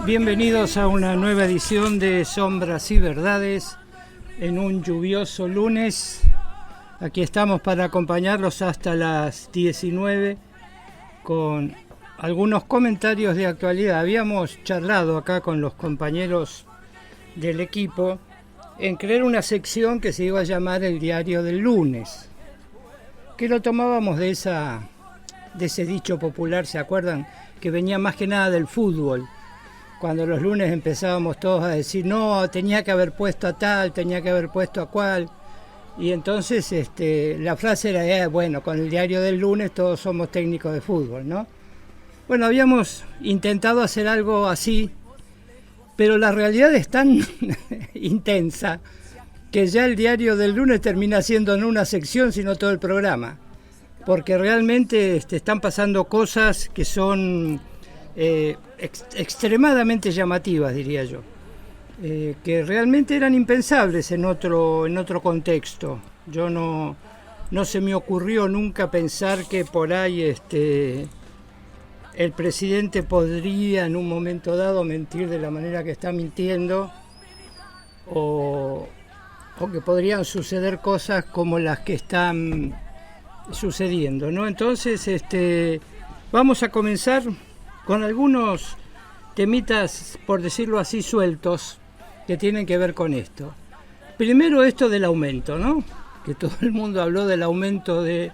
Bienvenidos a una nueva edición de Sombras y Verdades en un lluvioso lunes. Aquí estamos para acompañarlos hasta las 19 con algunos comentarios de actualidad. Habíamos charlado acá con los compañeros del equipo en crear una sección que se iba a llamar el diario del lunes, que lo tomábamos de ese dicho popular, ¿se acuerdan? Que venía más que nada del fútbol. Cuando los lunes empezábamos todos a decir, no, tenía que haber puesto a tal, tenía que haber puesto a cual. Y entonces la frase era, bueno, con el diario del lunes todos somos técnicos de fútbol, ¿no? Bueno, habíamos intentado hacer algo así, pero la realidad es tan intensa que ya el diario del lunes termina siendo no una sección, sino todo el programa. Porque realmente están pasando cosas que son extremadamente llamativas, diría yo, que realmente eran impensables en otro contexto. Yo no se me ocurrió nunca pensar que por ahí el presidente podría en un momento dado mentir de la manera que está mintiendo, o que podrían suceder cosas como las que están sucediendo, ¿no? Entonces vamos a comenzar con algunos temitas, por decirlo así, sueltos, que tienen que ver con esto. Primero esto del aumento, ¿no? Que todo el mundo habló del aumento del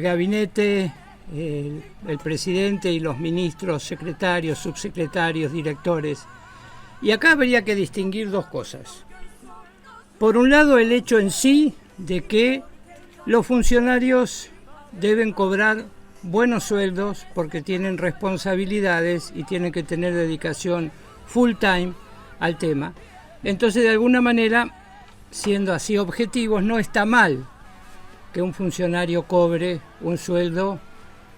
gabinete, el presidente y los ministros, secretarios, subsecretarios, directores. Y acá habría que distinguir dos cosas. Por un lado, el hecho en sí de que los funcionarios deben cobrar buenos sueldos porque tienen responsabilidades y tienen que tener dedicación full time al tema. Entonces, de alguna manera, siendo así objetivos, no está mal que un funcionario cobre un sueldo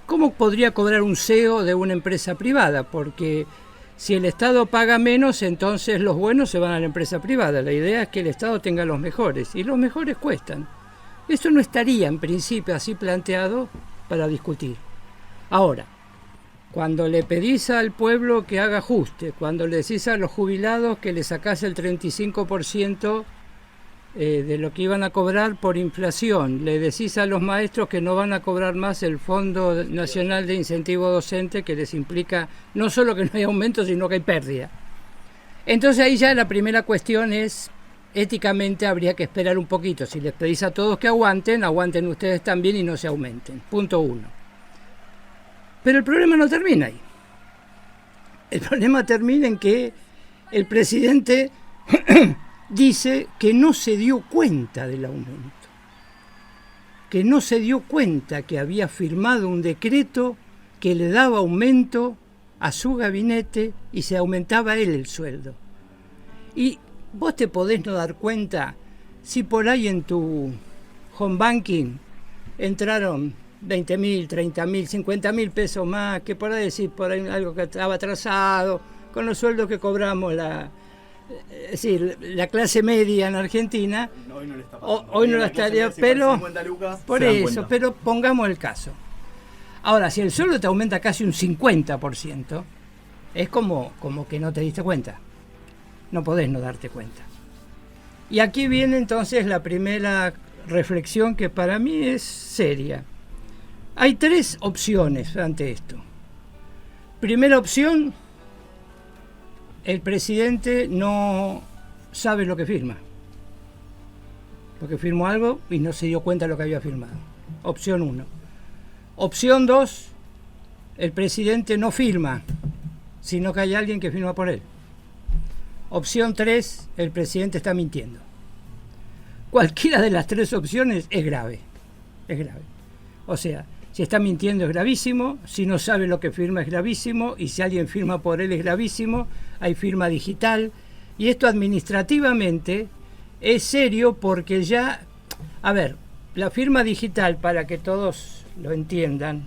como podría cobrar un CEO de una empresa privada, porque si el Estado paga menos, entonces los buenos se van a la empresa privada. La idea es que el Estado tenga los mejores, y los mejores cuestan. Eso no estaría en principio así planteado para discutir. Ahora, cuando le pedís al pueblo que haga ajuste, cuando le decís a los jubilados que le sacás el 35% de lo que iban a cobrar por inflación, le decís a los maestros que no van a cobrar más el Fondo Nacional de Incentivo Docente, que les implica no solo que no hay aumento, sino que hay pérdida. Entonces ahí ya la primera cuestión es, éticamente habría que esperar un poquito. Si les pedís a todos que aguanten ustedes también y no se aumenten. Punto uno. Pero el problema no termina ahí. El problema termina en que el presidente dice que no se dio cuenta del aumento. Que no se dio cuenta que había firmado un decreto que le daba aumento a su gabinete y se aumentaba él el sueldo. Y vos te podés no dar cuenta si por ahí en tu home banking entraron 20.000, 30.000, 50.000 pesos más, que por ahí decir por ahí algo que estaba atrasado, con los sueldos que cobramos la clase media en Argentina. Hoy no le está hoy no la estaría, pero lucas, por eso, pero pongamos el caso. Ahora, si el sueldo te aumenta casi un 50%, es como que no te diste cuenta. No podés no darte cuenta. Y aquí viene entonces la primera reflexión que para mí es seria. Hay tres opciones ante esto. Primera opción, el presidente no sabe lo que firma. Porque firmó algo y no se dio cuenta de lo que había firmado. Opción 1. Opción 2, el presidente no firma, sino que hay alguien que firma por él. Opción 3, el presidente está mintiendo. Cualquiera de las tres opciones es grave. Es grave. O sea, si está mintiendo es gravísimo, si no sabe lo que firma es gravísimo, y si alguien firma por él es gravísimo. Hay firma digital, y esto administrativamente es serio porque ya, a ver, la firma digital, para que todos lo entiendan,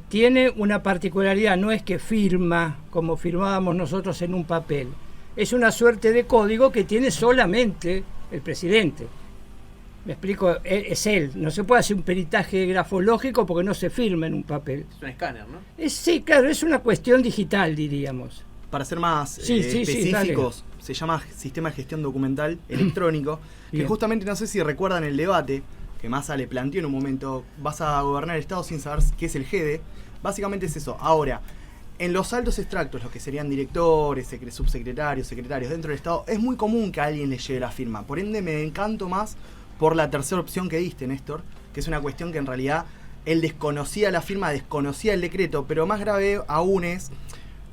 tiene una particularidad, no es que firma como firmábamos nosotros en un papel, es una suerte de código que tiene solamente el presidente. Me explico, es él, no se puede hacer un peritaje grafológico porque no se firma en un papel. Es un escáner, ¿no? Sí, claro, es una cuestión digital, diríamos. para ser más Sí, específicos, se llama Sistema de Gestión Documental Electrónico, que justamente, no sé si recuerdan el debate que Massa le planteó en un momento: vas a gobernar el Estado sin saber qué es el GEDE. Básicamente es eso. Ahora, en los altos extractos, los que serían directores, subsecretarios, secretarios dentro del Estado, es muy común que a alguien le llegue la firma. Por ende, me encanto más por la tercera opción que diste, Néstor, que es una cuestión que en realidad él desconocía la firma, desconocía el decreto, pero más grave aún es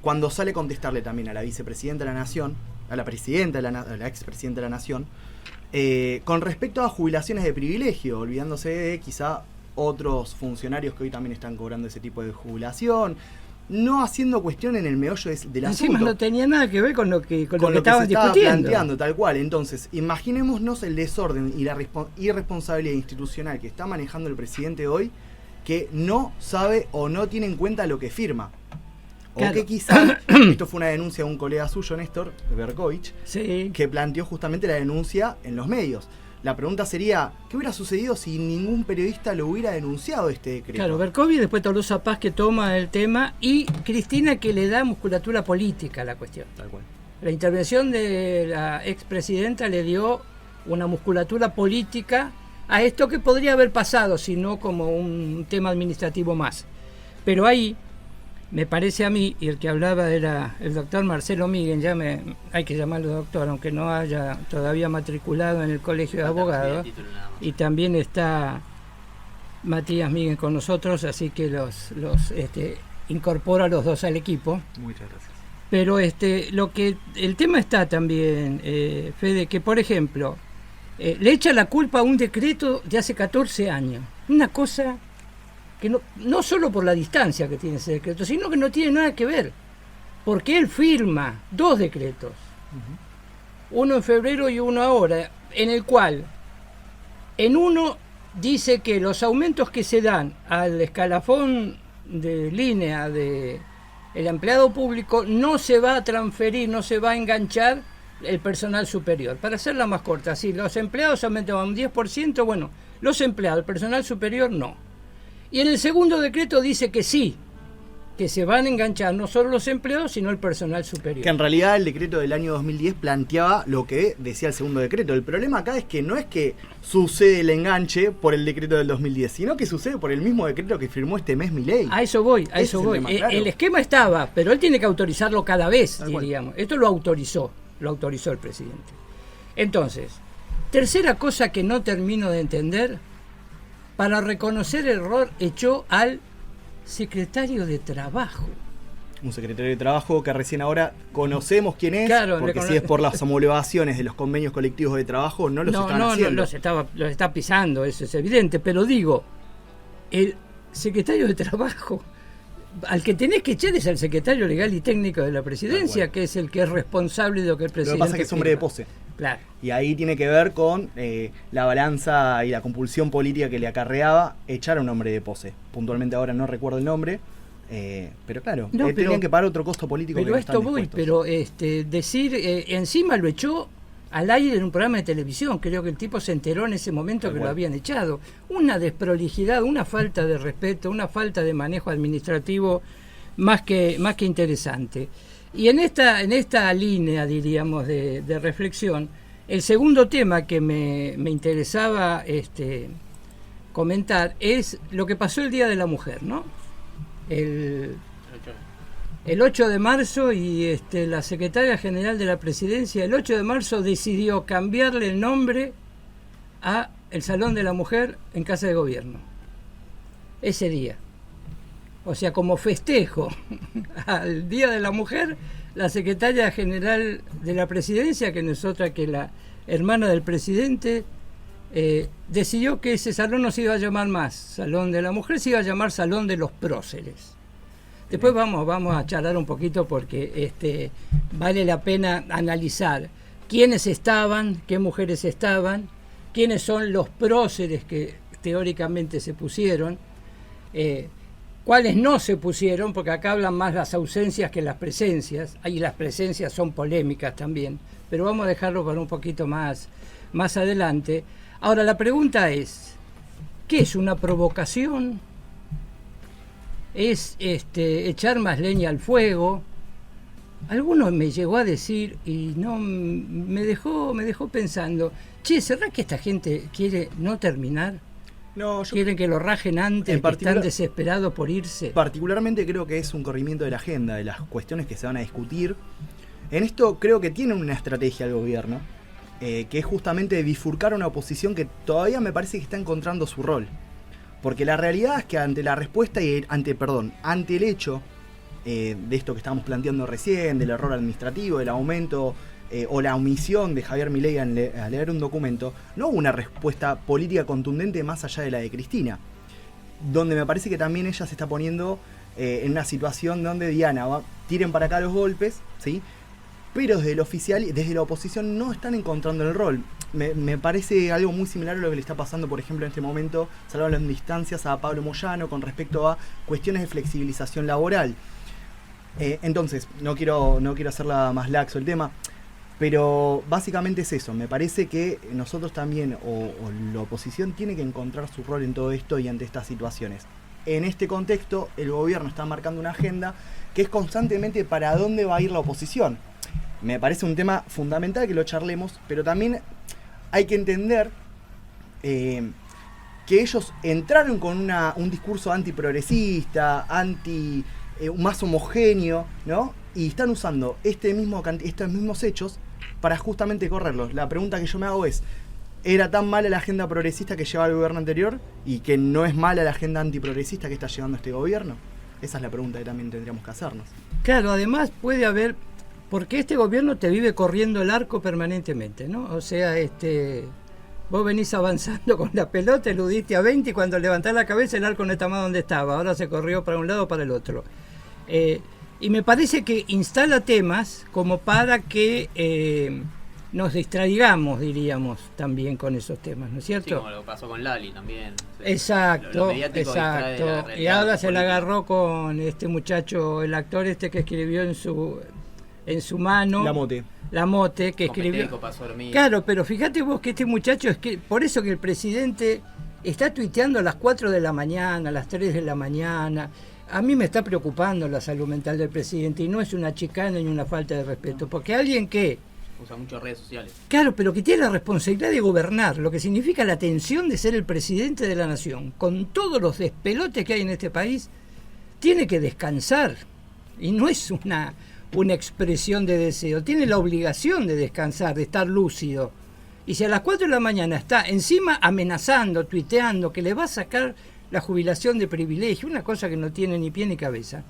cuando sale a contestarle también a la vicepresidenta de la Nación, a la presidenta, a la expresidenta de la Nación, con respecto a jubilaciones de privilegio, olvidándose de quizá otros funcionarios que hoy también están cobrando ese tipo de jubilación, no haciendo cuestión en el meollo del asunto. Encima no tenía nada que ver con lo que estaban se estaba planteando, tal cual. Entonces, imaginémonos el desorden y la irresponsabilidad institucional que está manejando el presidente hoy, que no sabe o no tiene en cuenta lo que firma. Claro. O que quizá, esto fue una denuncia de un colega suyo, Néstor Berkovich, sí, que planteó justamente la denuncia en los medios. La pregunta sería, ¿qué hubiera sucedido si ningún periodista lo hubiera denunciado este decreto? Claro, Berkovich, después Tolosa Paz, que toma el tema, y Cristina, que le da musculatura política a la cuestión. Tal cual. La intervención de la expresidenta le dio una musculatura política a esto que podría haber pasado, si no como un tema administrativo más. Pero ahí, me parece a mí, y el que hablaba era el doctor Marcelo Miguel, hay que llamarlo doctor, aunque no haya todavía matriculado en el Colegio de Abogados, y también está Matías Miguel con nosotros, así que los incorpora a los dos al equipo. Muchas gracias. Pero el tema está también, Fede, que por ejemplo, le echa la culpa a un decreto de hace 14 años, una cosa que no solo por la distancia que tiene ese decreto, sino que no tiene nada que ver, porque él firma 2 decretos, uno en febrero y uno ahora, en el cual en uno dice que los aumentos que se dan al escalafón de línea de el empleado público no se va a transferir, no se va a enganchar el personal superior. Para hacerla más corta, si los empleados aumentaban un 10%, bueno, los empleados, el personal superior no. Y en el segundo decreto dice que sí, que se van a enganchar no solo los empleados, sino el personal superior. Que en realidad el decreto del año 2010 planteaba lo que decía el segundo decreto. El problema acá es que no es que sucede el enganche por el decreto del 2010, sino que sucede por el mismo decreto que firmó este mes Milei. A eso voy. Tema, claro. El esquema estaba, pero él tiene que autorizarlo cada vez, diríamos. Esto lo autorizó el presidente. Entonces, tercera cosa que no termino de entender: para reconocer el error echó al secretario de Trabajo. Un secretario de Trabajo que recién ahora conocemos quién es, claro, porque si es por las homologaciones de los convenios colectivos de trabajo, no los están haciendo. No, los está pisando, eso es evidente, pero digo, el secretario de Trabajo, al que tenés que echar es al secretario legal y técnico de la presidencia, que es el que es responsable de lo que el presidente... Lo que pasa es que es hombre de pose. Claro. Y ahí tiene que ver con la balanza y la compulsión política que le acarreaba echar a un hombre de pose. Puntualmente ahora no recuerdo el nombre, pero claro, tenían que pagar otro costo político. Pero que esto voy, pero decir, encima lo echó al aire en un programa de televisión. Creo que el tipo se enteró en ese momento que lo habían echado. Una desprolijidad, una falta de respeto, una falta de manejo administrativo más que interesante. Y en esta línea, diríamos, de reflexión, el segundo tema que me interesaba comentar es lo que pasó el Día de la Mujer, ¿no? El 8 de marzo y la secretaria general de la presidencia el 8 de marzo decidió cambiarle el nombre a el Salón de la Mujer en Casa de Gobierno. Ese día. O sea, como festejo al Día de la Mujer, la secretaria general de la presidencia, que no es otra que la hermana del presidente, decidió que ese salón no se iba a llamar más Salón de la Mujer, se iba a llamar Salón de los Próceres. Después vamos a charlar un poquito porque vale la pena analizar quiénes estaban, qué mujeres estaban, quiénes son los próceres que teóricamente se pusieron, cuáles no se pusieron, porque acá hablan más las ausencias que las presencias, y las presencias son polémicas también, pero vamos a dejarlo para un poquito más adelante. Ahora la pregunta es, ¿qué es una provocación? ¿Es echar más leña al fuego? alguno me llegó a decir y no me dejó pensando, che, ¿será que esta gente quiere no terminar? No, yo ¿Quieren que lo rajen antes, que están desesperados por irse? Particularmente creo que es un corrimiento de la agenda, de las cuestiones que se van a discutir. En esto creo que tienen una estrategia el gobierno, que es justamente bifurcar una oposición que todavía me parece que está encontrando su rol. Porque la realidad es que ante la respuesta y ante el hecho de esto que estábamos planteando recién, del error administrativo, del aumento o la omisión de Javier Milei al leer un documento, no hubo una respuesta política contundente más allá de la de Cristina, donde me parece que también ella se está poniendo en una situación donde Diana, tiren para acá los golpes, ¿sí? Pero desde el oficial, desde la oposición no están encontrando el rol. Me parece algo muy similar a lo que le está pasando, por ejemplo, en este momento, salvando las distancias, a Pablo Moyano con respecto a cuestiones de flexibilización laboral. Entonces, no quiero hacerla más laxo el tema, pero básicamente es eso. Me parece que nosotros también, o la oposición, tiene que encontrar su rol en todo esto y ante estas situaciones. En este contexto, el gobierno está marcando una agenda que es constantemente para dónde va a ir la oposición. Me parece un tema fundamental que lo charlemos, pero también hay que entender que ellos entraron con un discurso antiprogresista, más homogéneo, ¿no? Y están usando estos mismos hechos para justamente correrlos. La pregunta que yo me hago es, ¿era tan mala la agenda progresista que llevaba el gobierno anterior y que no es mala la agenda antiprogresista que está llevando este gobierno? Esa es la pregunta que también tendríamos que hacernos. Claro, además puede haber, porque este gobierno te vive corriendo el arco permanentemente, ¿no? O sea, vos venís avanzando con la pelota, eludiste a 20 y cuando levantás la cabeza el arco no está más donde estaba, ahora se corrió para un lado o para el otro. Y me parece que instala temas como para que nos distraigamos, diríamos, también con esos temas, ¿no es cierto? Sí, como lo pasó con Lali también. Exacto, exacto. Y ahora se la agarró con este muchacho, el actor que escribió en su mano. La Mote, que escribió. Claro, pero fíjate vos que este muchacho, por eso que el presidente está tuiteando a las 4 de la mañana, a las 3 de la mañana. A mí me está preocupando la salud mental del presidente y no es una chicana ni una falta de respeto, porque alguien que usa muchas redes sociales. Claro, pero que tiene la responsabilidad de gobernar, lo que significa la tensión de ser el presidente de la nación, con todos los despelotes que hay en este país, tiene que descansar. Y no es una expresión de deseo, tiene la obligación de descansar, de estar lúcido. Y si a las 4 de la mañana está encima amenazando, tuiteando, que le va a sacar la jubilación de privilegio, una cosa que no tiene ni pie ni cabeza,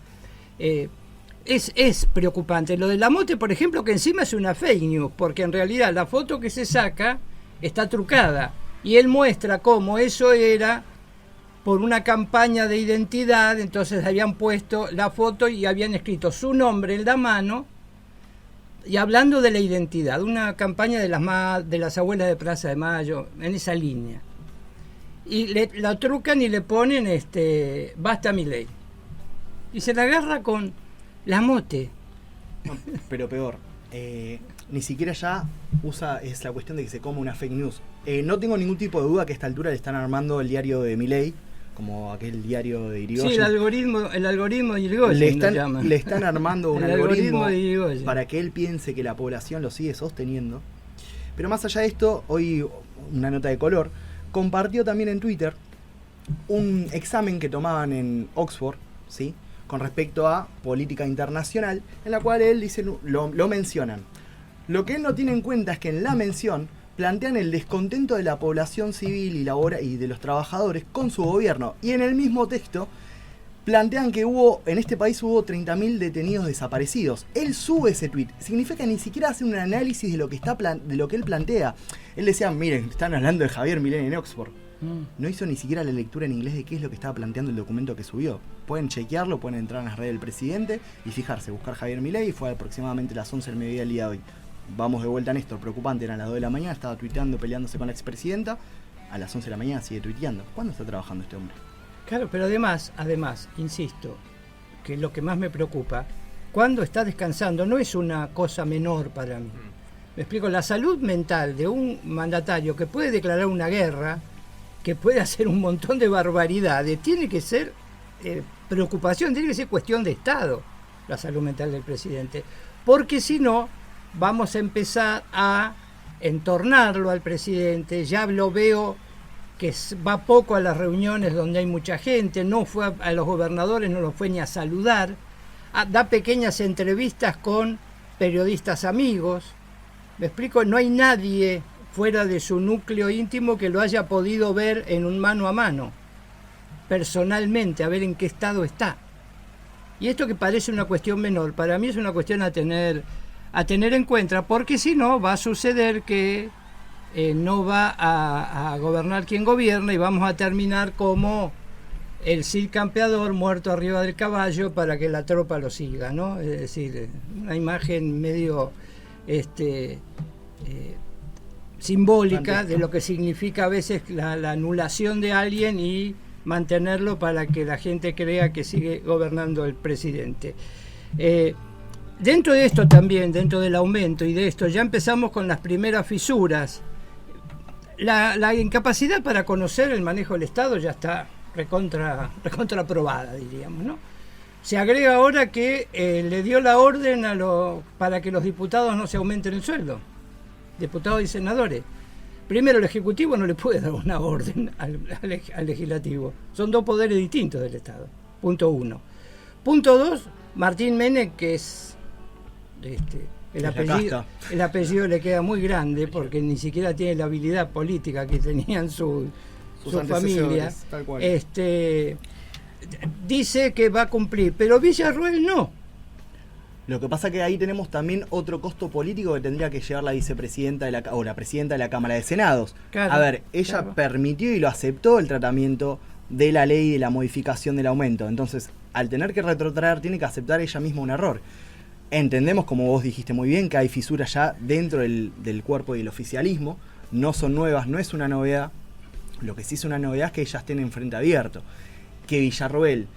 es preocupante. Lo de la Mote, por ejemplo, que encima es una fake news, porque en realidad la foto que se saca está trucada, y él muestra cómo eso era por una campaña de identidad. Entonces habían puesto la foto y habían escrito su nombre en la mano, y hablando de la identidad, una campaña de las abuelas de Plaza de Mayo, en esa línea. Y la trucan y le ponen basta Milei. Y se la agarra con la Mote. No, pero peor, ni siquiera ya es la cuestión de que se come una fake news. No tengo ningún tipo de duda que a esta altura le están armando el diario de Milei, como aquel diario de Irigoyen. Sí, el algoritmo de Irigoyen le están armando un algoritmo para que él piense que la población lo sigue sosteniendo. Pero más allá de esto, hoy una nota de color compartió también en Twitter un examen que tomaban en Oxford, ¿sí?, con respecto a política internacional, en la cual él dice, lo mencionan. Lo que él no tiene en cuenta es que en la mención plantean el descontento de la población civil y de los trabajadores con su gobierno. Y en el mismo texto plantean que en este país hubo 30.000 detenidos desaparecidos. Él sube ese tuit. Significa que ni siquiera hace un análisis de lo que él plantea. Él decía, miren, están hablando de Javier Milei en Oxford. No hizo ni siquiera la lectura en inglés de qué es lo que estaba planteando el documento que subió. Pueden chequearlo, pueden entrar en las redes del presidente y fijarse, buscar Javier Milei. Fue aproximadamente las 11 del mediodía del día de hoy. Vamos de vuelta a Néstor, preocupante, eran las 2 de la mañana, estaba tuiteando, peleándose con la expresidenta. A las 11 de la mañana sigue tuiteando. ¿Cuándo está trabajando este hombre? Claro, pero además, insisto, que lo que más me preocupa, cuando está descansando, no es una cosa menor para mí. Me explico, la salud mental de un mandatario que puede declarar una guerra, que puede hacer un montón de barbaridades, tiene que ser preocupación, tiene que ser cuestión de Estado, la salud mental del presidente. porque si no, vamos a empezar a entornarlo al presidente. Ya lo veo que va poco a las reuniones donde hay mucha gente, no fue a los gobernadores, no los fue ni a saludar, da pequeñas entrevistas con periodistas amigos. Me explico, no hay nadie fuera de su núcleo íntimo que lo haya podido ver en un mano a mano, personalmente, a ver en qué estado está. Y esto que parece una cuestión menor, para mí es una cuestión a tener en cuenta, porque si no va a suceder que no va a gobernar quien gobierna y vamos a terminar como el Cid Campeador muerto arriba del caballo para que la tropa lo siga, ¿no? Es decir, una imagen medio simbólica de lo que significa a veces la anulación de alguien y mantenerlo para que la gente crea que sigue gobernando el presidente. Dentro de esto también, dentro del aumento y de esto, ya empezamos con las primeras fisuras. La incapacidad para conocer el manejo del Estado ya está recontra aprobada, diríamos, ¿no? Se agrega ahora que le dio la orden para que los diputados no se aumenten el sueldo, diputados y senadores. Primero, el Ejecutivo no le puede dar una orden al Legislativo. Son dos poderes distintos del Estado. Punto 1. Punto 2, Martín Menem, que es el apellido le queda muy grande porque ni siquiera tiene la habilidad política que tenían su familia. Tal cual. Dice que va a cumplir, pero Villarroel no. Lo que pasa que ahí tenemos también otro costo político que tendría que llevar la vicepresidenta o la presidenta de la Cámara de Senados. Claro, a ver, ella permitió y lo aceptó el tratamiento de la ley de la modificación del aumento. Entonces, al tener que retrotraer, tiene que aceptar ella misma un error. Entendemos, como vos dijiste muy bien, que hay fisuras ya dentro del cuerpo del oficialismo. No son nuevas, no es una novedad. Lo que sí es una novedad es que ellas estén en frente abierto. Que Villarroel,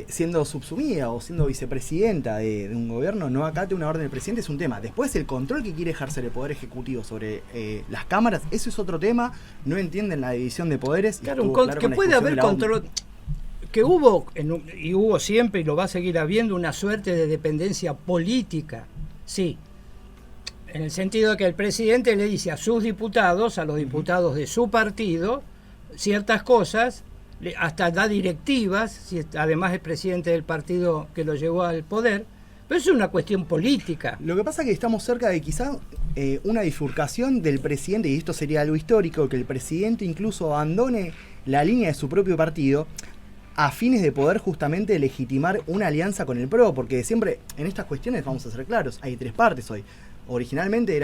siendo subsumida o siendo vicepresidenta de un gobierno, no acate una orden del presidente es un tema. Después, el control que quiere ejercer el Poder Ejecutivo sobre las cámaras, eso es otro tema. No entienden la división de poderes. Claro, que puede haber control. Que hubo siempre y lo va a seguir habiendo una suerte de dependencia política, sí, en el sentido de que el presidente le dice a sus diputados, a los diputados de su partido, ciertas cosas, hasta da directivas, si además es presidente del partido que lo llevó al poder, pero eso es una cuestión política. Lo que pasa es que estamos cerca de quizá una bifurcación del presidente, y esto sería algo histórico, que el presidente incluso abandone la línea de su propio partido, a fines de poder justamente legitimar una alianza con el PRO, porque siempre en estas cuestiones, vamos a ser claros, hay tres partes hoy. Originalmente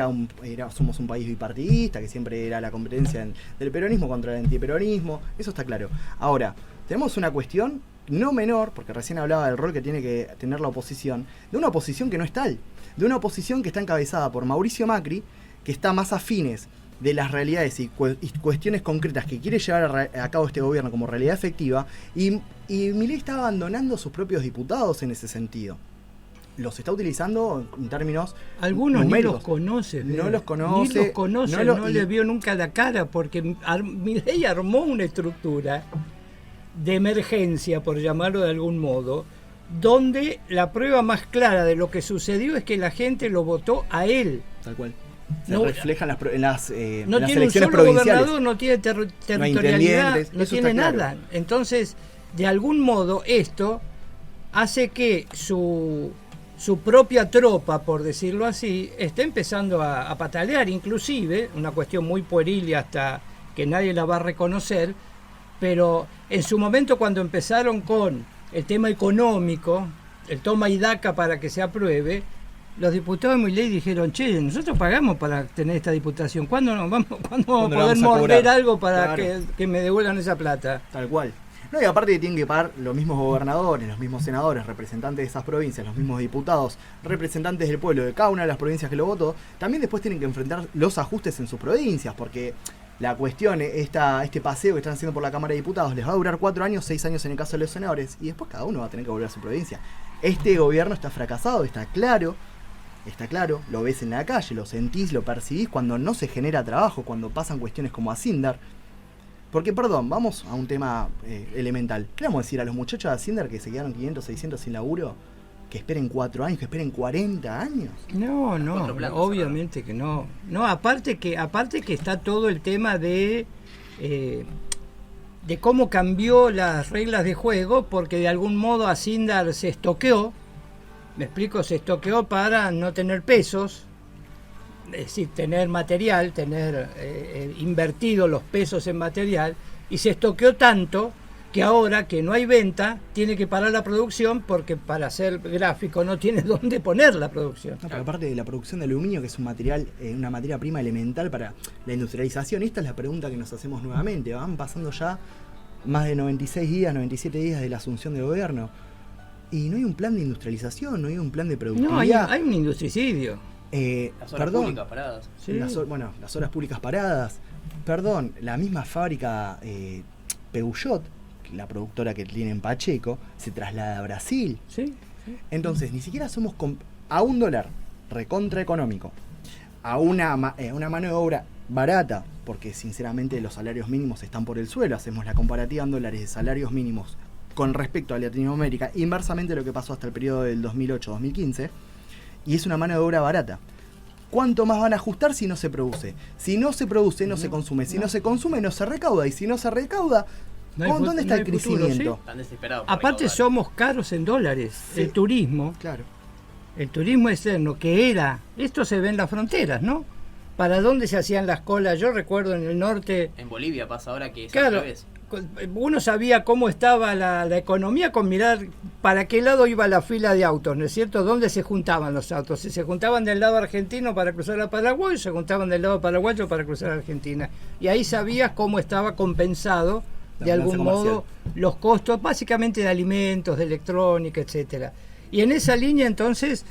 somos un país bipartidista, que siempre era la competencia del peronismo contra el antiperonismo, eso está claro. Ahora, tenemos una cuestión no menor, porque recién hablaba del rol que tiene que tener la oposición, de una oposición que no es tal, de una oposición que está encabezada por Mauricio Macri, que está más afines de las realidades y cuestiones concretas que quiere llevar a cabo este gobierno como realidad efectiva, y Milei está abandonando a sus propios diputados en ese sentido. Los está utilizando en términos algunos numéricos. Ni los conoce. No los conoce. Ni los conoce, no les vio nunca la cara, porque Milei armó una estructura de emergencia, por llamarlo de algún modo, donde la prueba más clara de lo que sucedió es que la gente lo votó a él. Tal cual. Se reflejan en las no tiene un solo gobernador, no tiene territorialidad, no tiene nada. Claro. Entonces, de algún modo, esto hace que su propia tropa, por decirlo así, esté empezando a patalear, inclusive, una cuestión muy pueril y hasta que nadie la va a reconocer, pero en su momento cuando empezaron con el tema económico, el toma y daca para que se apruebe, los diputados de Milei dijeron, che, nosotros pagamos para tener esta diputación, ¿cuándo vamos a poder morder algo para que me devuelvan esa plata? Tal cual. No, y aparte que tienen que pagar los mismos gobernadores, los mismos senadores, representantes de esas provincias, los mismos diputados, representantes del pueblo de cada una de las provincias que lo votó, también después tienen que enfrentar los ajustes en sus provincias, porque la cuestión, este paseo que están haciendo por la Cámara de Diputados, les va a durar 4 años, 6 años en el caso de los senadores, y después cada uno va a tener que volver a su provincia. Este gobierno está fracasado, está claro, lo ves en la calle, lo sentís, lo percibís cuando no se genera trabajo, cuando pasan cuestiones como Asindar. Porque, perdón, vamos a un tema elemental. ¿Qué vamos a decir a los muchachos de Asindar que se quedaron 500, 600 sin laburo? que esperen 4 años, que esperen 40 años. No, Cuatro plantas, obviamente que no. No, aparte que está todo el tema de cómo cambió las reglas de juego, porque de algún modo Asindar se estoqueó, me explico, se estoqueó para no tener pesos, es decir, tener material, tener invertido los pesos en material, y se estoqueó tanto que ahora que no hay venta, tiene que parar la producción porque para hacer gráfico no tiene dónde poner la producción. No, pero aparte de la producción de aluminio, que es un material, una materia prima elemental para la industrialización, esta es la pregunta que nos hacemos nuevamente. Van pasando ya más de 96 días, 97 días de la asunción del gobierno. Y no hay un plan de industrialización, no hay un plan de productividad. No, hay un industricidio. Las horas públicas paradas. Sí. Las horas públicas paradas. Perdón, la misma fábrica Peugeot, la productora que tiene en Pacheco, se traslada a Brasil. Sí. Entonces, ni siquiera somos a $1 recontra económico, a una mano de obra barata, porque sinceramente los salarios mínimos están por el suelo. Hacemos la comparativa en dólares de salarios mínimos con respecto a Latinoamérica, inversamente lo que pasó hasta el periodo del 2008-2015, y es una mano de obra barata. ¿Cuánto más van a ajustar si no se produce? Si no se produce, no se consume. Si no se consume, no se recauda. Y si no se recauda, ¿dónde está el crecimiento? Futuro, Están desesperados. Aparte somos caros en dólares. Sí. El turismo, Claro. el turismo externo, que era, esto se ve en las fronteras, ¿no? ¿Para dónde se hacían las colas? Yo recuerdo en el norte, En Bolivia pasa ahora que es claro, al revés. uno sabía cómo estaba la economía con mirar para qué lado iba la fila de autos, ¿no es cierto? ¿Dónde se juntaban los autos? Si se juntaban del lado argentino para cruzar a Paraguay, se juntaban del lado paraguayo para cruzar a Argentina. Y ahí sabías cómo estaba compensado de algún modo los costos, básicamente de alimentos, de electrónica, etcétera. Y en esa línea entonces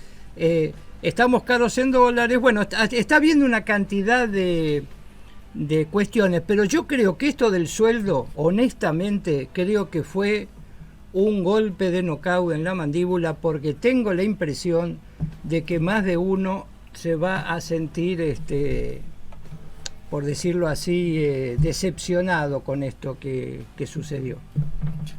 estamos caros en dólares. Bueno, está habiendo una cantidad de cuestiones, pero yo creo que esto del sueldo, honestamente, creo que fue un golpe de nocaut en la mandíbula, porque tengo la impresión de que más de uno se va a sentir, por decirlo así, decepcionado con esto que sucedió.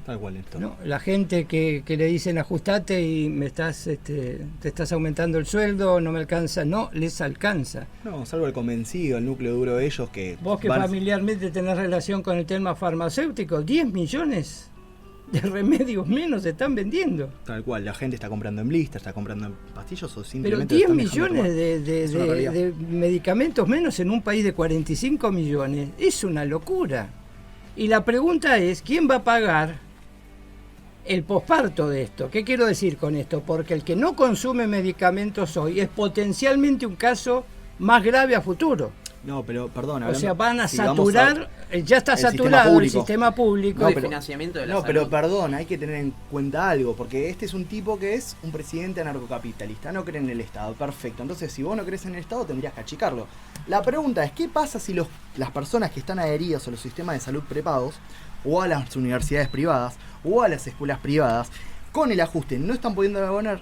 Tal cual esto. ¿No? La gente que le dicen ajustate y te estás aumentando el sueldo, no me alcanza, no les alcanza. No, salvo el convencido, el núcleo duro de ellos que... Vos que familiarmente tenés relación con el tema farmacéutico, 10 millones de remedios menos se están vendiendo. Tal cual, la gente está comprando en blister, está comprando en pastillas o Pero simplemente... 10 lo están dejando millones tomar. Es una realidad. de medicamentos menos en un país de 45 millones es una locura. Y la pregunta es, ¿quién va a pagar el posparto de esto? ¿Qué quiero decir con esto? Porque el que no consume medicamentos hoy es potencialmente un caso más grave a futuro. No, pero perdón. O sea, van a si saturar, ya está el sistema saturado el público. sistema público. No, El pero- financiamiento de la No, pero salud. perdón, hay que tener en cuenta algo, porque este es un tipo que es un presidente anarcocapitalista, no cree en el Estado, perfecto. Entonces, si vos no crees en el Estado, tendrías que achicarlo. La pregunta es, ¿qué pasa si las personas que están adheridas a los sistemas de salud prepagos, o a las universidades privadas, o a las escuelas privadas, con el ajuste no están pudiendo abonar?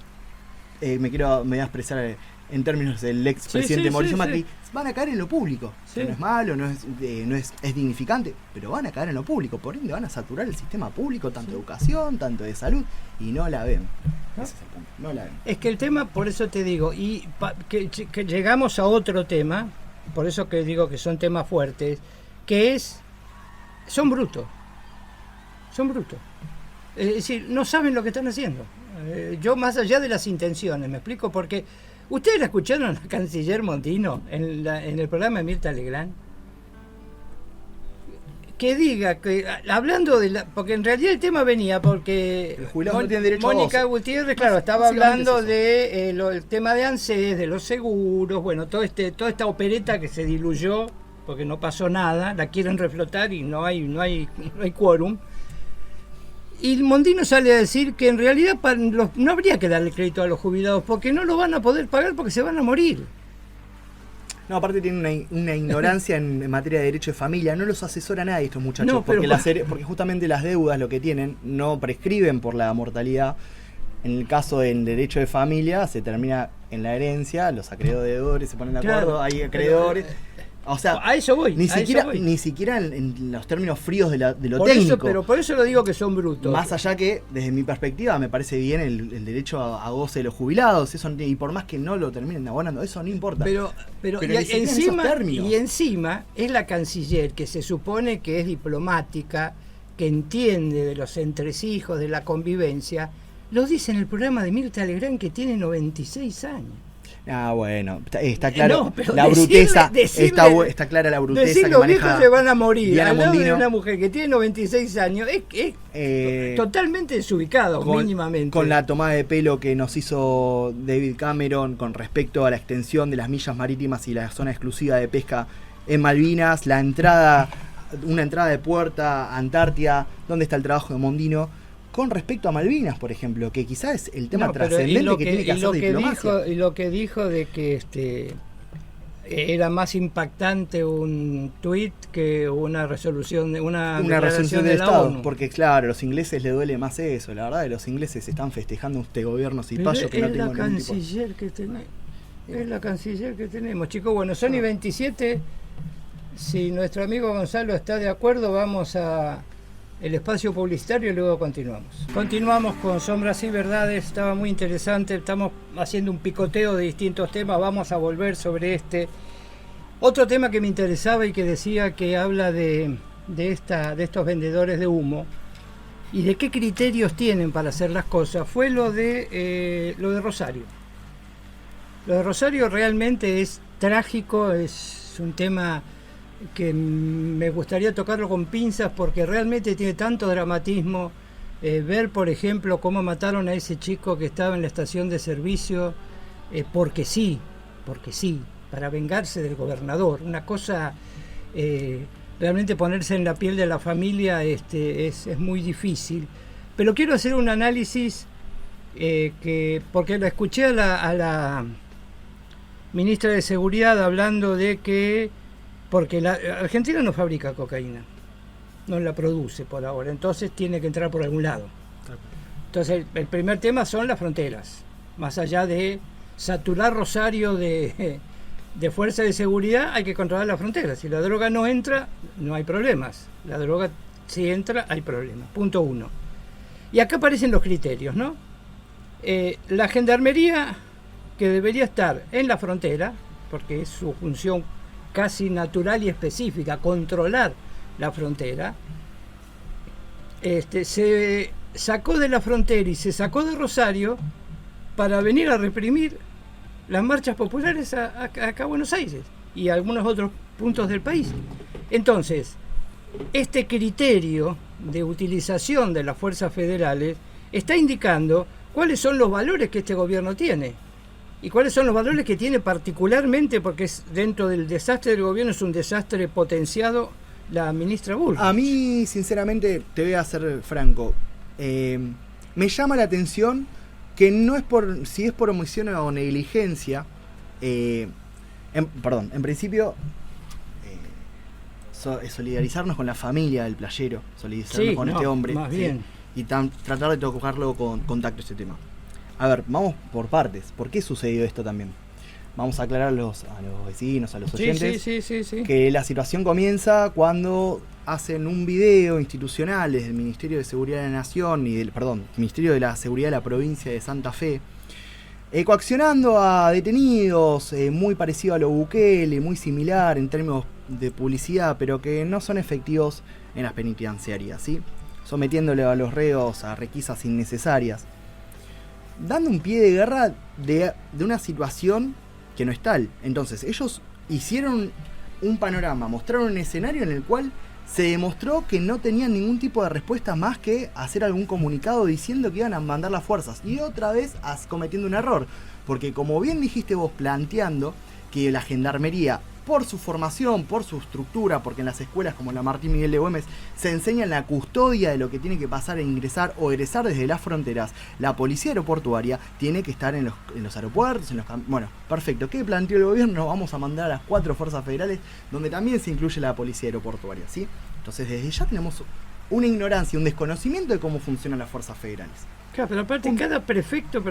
Me voy a expresar en términos del ex presidente Mauricio Macri, van a caer en lo público. Sí. Que no es malo, no es dignificante, pero van a caer en lo público, por ende van a saturar el sistema público, tanto de educación, tanto de salud, y no la ven. ¿No? Ese es el punto, no la ven. Es que el tema, por eso te digo, que llegamos a otro tema, por eso que digo que son temas fuertes, que son brutos. Son brutos. Es decir, no saben lo que están haciendo. Yo, más allá de las intenciones, ¿me explico? Porque ustedes la escucharon a la canciller Montino en el programa de Mirta Legrand, que diga que, hablando de porque en realidad el tema venía porque Los jubilados no tienen derecho a Mónica voz. Gutiérrez, claro, estaba Básicamente hablando es eso. de el tema de ANSES, de los seguros, bueno, toda esta opereta que se diluyó porque no pasó nada, la quieren reflotar y no hay quórum. Y Mondino sale a decir que en realidad no habría que darle crédito a los jubilados porque no lo van a poder pagar porque se van a morir. No, aparte tienen una ignorancia en materia de derecho de familia, no los asesora nadie estos muchachos, No, pero- porque justamente las deudas lo que tienen no prescriben por la mortalidad. En el caso del derecho de familia se termina en la herencia, los acreedores se ponen de acuerdo, Claro, hay pero, acreedores. O sea, a eso voy. Ni siquiera en los términos fríos de lo por técnico. Eso, pero por eso lo digo que son brutos. Más allá que, desde mi perspectiva, me parece bien el derecho a goce de los jubilados, eso, y por más que no lo terminen abonando, eso no importa. Pero y encima es la canciller, que se supone que es diplomática, que entiende de los entresijos, de la convivencia, lo dice en el programa de Mirta Legrand, que tiene 96 años. Ah, bueno, está claro, no, la bruteza, está clara la bruteza decir que los maneja viejos se van a morir Diana al lado Mondino. de una mujer que tiene 96 años, es totalmente desubicado, mínimamente. Con la tomada de pelo que nos hizo David Cameron con respecto a la extensión de las millas marítimas y la zona exclusiva de pesca en Malvinas, una entrada de puerta a Antártida, ¿dónde está el trabajo de Mondino? Con respecto a Malvinas, por ejemplo, que quizás es el tema trascendente que tiene que hacer diplomacia. Y lo que dijo de que era más impactante un tuit que una resolución de una resolución de del la Estado, ONU. porque claro, a los ingleses les duele más eso, la verdad, los ingleses están festejando este gobierno cipayo que no tengo ningún tipo. Es la canciller que tenemos, chicos. Bueno, son y 27. Si nuestro amigo Gonzalo está de acuerdo, vamos a el espacio publicitario y luego continuamos. Continuamos con Sombras y Verdades, estaba muy interesante, estamos haciendo un picoteo de distintos temas, vamos a volver sobre este. Otro tema que me interesaba y que decía que habla de estos vendedores de humo y de qué criterios tienen para hacer las cosas, fue lo de Rosario. Lo de Rosario realmente es trágico, es un tema que me gustaría tocarlo con pinzas porque realmente tiene tanto dramatismo. Ver, por ejemplo, cómo mataron a ese chico que estaba en la estación de servicio porque sí, para vengarse del gobernador. Una cosa, realmente ponerse en la piel de la familia es muy difícil. Pero quiero hacer un análisis porque la escuché a la ministra de Seguridad hablando de que porque la Argentina no fabrica cocaína, no la produce por ahora, entonces tiene que entrar por algún lado. Entonces el primer tema son las fronteras, más allá de saturar Rosario de fuerza de seguridad, hay que controlar las fronteras. Si la droga no entra, no hay problemas. La droga si entra, hay problemas. Punto 1. Y acá aparecen los criterios, ¿no? La gendarmería, que debería estar en la frontera, porque es su función casi natural y específica, controlar la frontera, se sacó de la frontera y se sacó de Rosario para venir a reprimir las marchas populares acá a Buenos Aires y a algunos otros puntos del país. Entonces, este criterio de utilización de las fuerzas federales está indicando cuáles son los valores que este gobierno tiene. ¿Y cuáles son los valores que tiene particularmente? Porque es dentro del desastre del gobierno, es un desastre potenciado la ministra Bullrich. A mí, sinceramente, te voy a ser franco. Me llama la atención que no es si es por omisión o negligencia. En principio, solidarizarnos con la familia del playero, solidarizarnos con este hombre. Más bien. Y tratar de tocarlo con contacto este tema. A ver, vamos por partes. ¿Por qué sucedió esto también? Vamos a aclarar a los vecinos, a los oyentes, sí. que la situación comienza cuando hacen un video institucional desde el Ministerio de Seguridad de la Nación y Ministerio de la Seguridad de la provincia de Santa Fe, coaccionando a detenidos, muy parecido a lo Bukele, muy similar en términos de publicidad, pero que no son efectivos en las penitenciarias, ¿sí? Sometiéndole a los reos a requisas innecesarias, dando un pie de guerra de una situación que no es tal. Entonces ellos hicieron un panorama, mostraron un escenario en el cual se demostró que no tenían ningún tipo de respuesta más que hacer algún comunicado diciendo que iban a mandar las fuerzas, y otra vez cometiendo un error, porque como bien dijiste vos, planteando que la gendarmería, por su formación, por su estructura, porque en las escuelas como la Martín Miguel de Güemes se enseña la custodia de lo que tiene que pasar e ingresar o egresar desde las fronteras, la policía aeroportuaria tiene que estar en los aeropuertos, bueno, perfecto. ¿Qué planteó el gobierno? Vamos a mandar a las 4 fuerzas federales, donde también se incluye la policía aeroportuaria, ¿sí? Entonces desde ya tenemos una ignorancia, un desconocimiento de cómo funcionan las fuerzas federales. Claro, pero aparte cada prefecto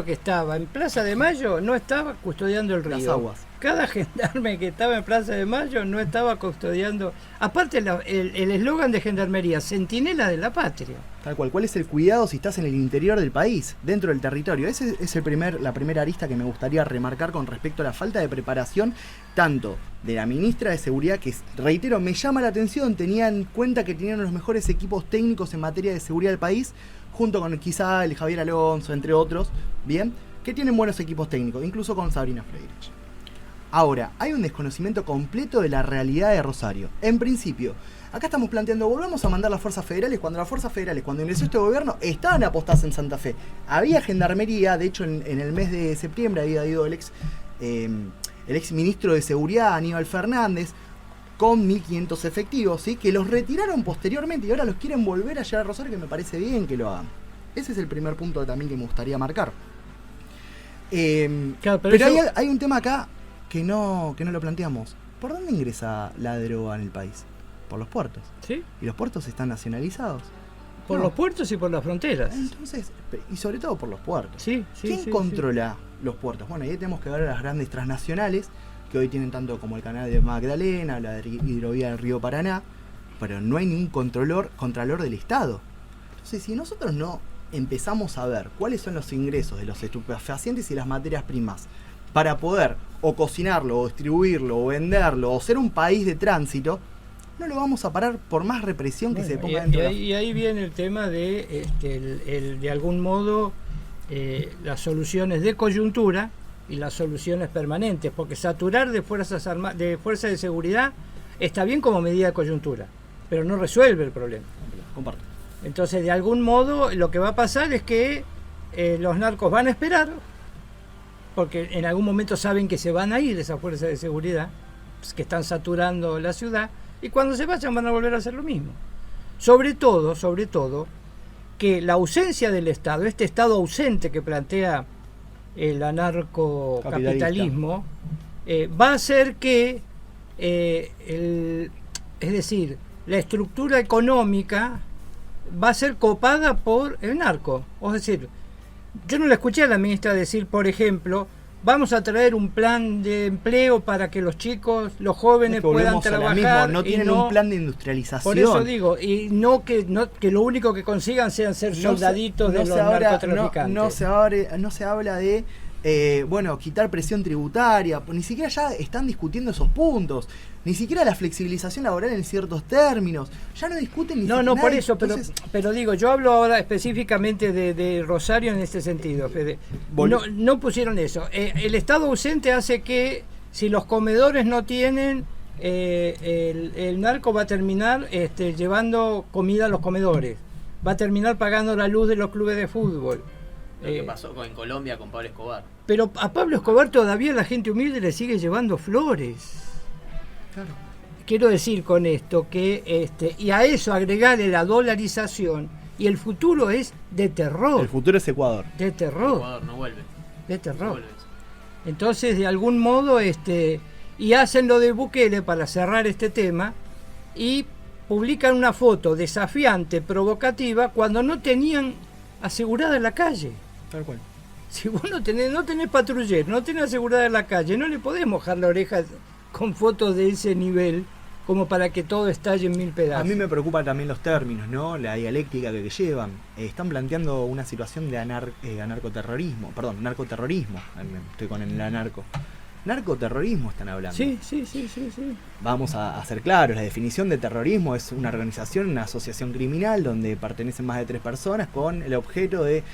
que estaba en Plaza de Mayo no estaba custodiando el río. Las aguas. Cada gendarme que estaba en Plaza de Mayo no estaba custodiando. Aparte el eslogan de gendarmería, Centinela de la Patria. Tal cual. ¿Cuál es el cuidado si estás en el interior del país, dentro del territorio? Ese es la primera arista que me gustaría remarcar con respecto a la falta de preparación tanto de la ministra de Seguridad, que reitero, me llama la atención, tenía en cuenta que tenían los mejores equipos técnicos en materia de seguridad del país, junto con quizá el Javier Alonso, entre otros, bien, que tienen buenos equipos técnicos, incluso con Sabrina Freirich. Ahora, hay un desconocimiento completo de la realidad de Rosario. En principio, acá estamos planteando, volvemos a mandar las fuerzas federales, cuando ingresó este gobierno, estaban apostadas en Santa Fe. Había gendarmería, de hecho en el mes de septiembre había ido el ex ministro de Seguridad, Aníbal Fernández, con 1.500 efectivos, ¿sí? Que los retiraron posteriormente y ahora los quieren volver a llevar a Rosario, que me parece bien que lo hagan. Ese es el primer punto también que me gustaría marcar. Claro, pero hay un tema acá que no lo planteamos. ¿Por dónde ingresa la droga en el país? Por los puertos. ¿Sí? ¿Y los puertos están nacionalizados? Por los puertos y por las fronteras. Entonces, y sobre todo por los puertos. Sí, ¿Quién controla los puertos? Bueno, ahí tenemos que ver a las grandes transnacionales, que hoy tienen tanto como el canal de Magdalena, la hidrovía del río Paraná, pero no hay ningún contralor del Estado. Entonces, si nosotros no empezamos a ver cuáles son los ingresos de los estupefacientes y las materias primas, para poder o cocinarlo, o distribuirlo, o venderlo, o ser un país de tránsito, no lo vamos a parar por más represión que se ponga dentro. Y ahí viene el tema de, de algún modo, las soluciones de coyuntura y las soluciones permanentes, porque saturar de fuerzas de seguridad está bien como medida de coyuntura, pero no resuelve el problema. Comparto. Entonces, de algún modo, lo que va a pasar es que los narcos van a esperar, porque en algún momento saben que se van a ir esas fuerzas de seguridad, pues, que están saturando la ciudad, y cuando se vayan van a volver a hacer lo mismo. Sobre todo, que la ausencia del Estado, este Estado ausente que plantea el anarcocapitalismo, va a hacer que, es decir, la estructura económica va a ser copada por el narco. Es decir, yo no le escuché a la ministra decir, por ejemplo, vamos a traer un plan de empleo para que los chicos, los jóvenes puedan trabajar. No tienen un plan de industrialización. Por eso digo, y no que lo único que consigan sean ser soldaditos de los narcotraficantes. No se habla de quitar presión tributaria, ni siquiera ya están discutiendo esos puntos, ni siquiera la flexibilización laboral en ciertos términos, ya no discuten ni siquiera. No, por eso, entonces, pero digo, yo hablo ahora específicamente de Rosario en este sentido, Fede. No pusieron eso. El Estado ausente hace que si los comedores no tienen, el narco va a terminar llevando comida a los comedores, va a terminar pagando la luz de los clubes de fútbol. Lo que pasó en Colombia con Pablo Escobar. Pero a Pablo Escobar todavía la gente humilde le sigue llevando flores. Claro. Quiero decir con esto que y a eso agregarle la dolarización, y el futuro es de terror. El futuro es Ecuador. De terror. Ecuador no vuelve. De terror. No vuelve. Entonces, de algún modo, y hacen lo de Bukele para cerrar este tema, y publican una foto desafiante, provocativa, cuando no tenían asegurada la calle. Tal cual. Si vos no tenés patrullero, no tenés asegurada la calle, no le podés mojar la oreja con fotos de ese nivel como para que todo estalle en 1000 pedazos. A mí me preocupan también los términos, ¿no? La dialéctica que llevan. Están planteando una situación de narcoterrorismo. Estoy con el anarco. Narcoterrorismo están hablando. Sí. Vamos a ser claros, la definición de terrorismo es una organización, una asociación criminal donde pertenecen más de 3 personas con el objeto de,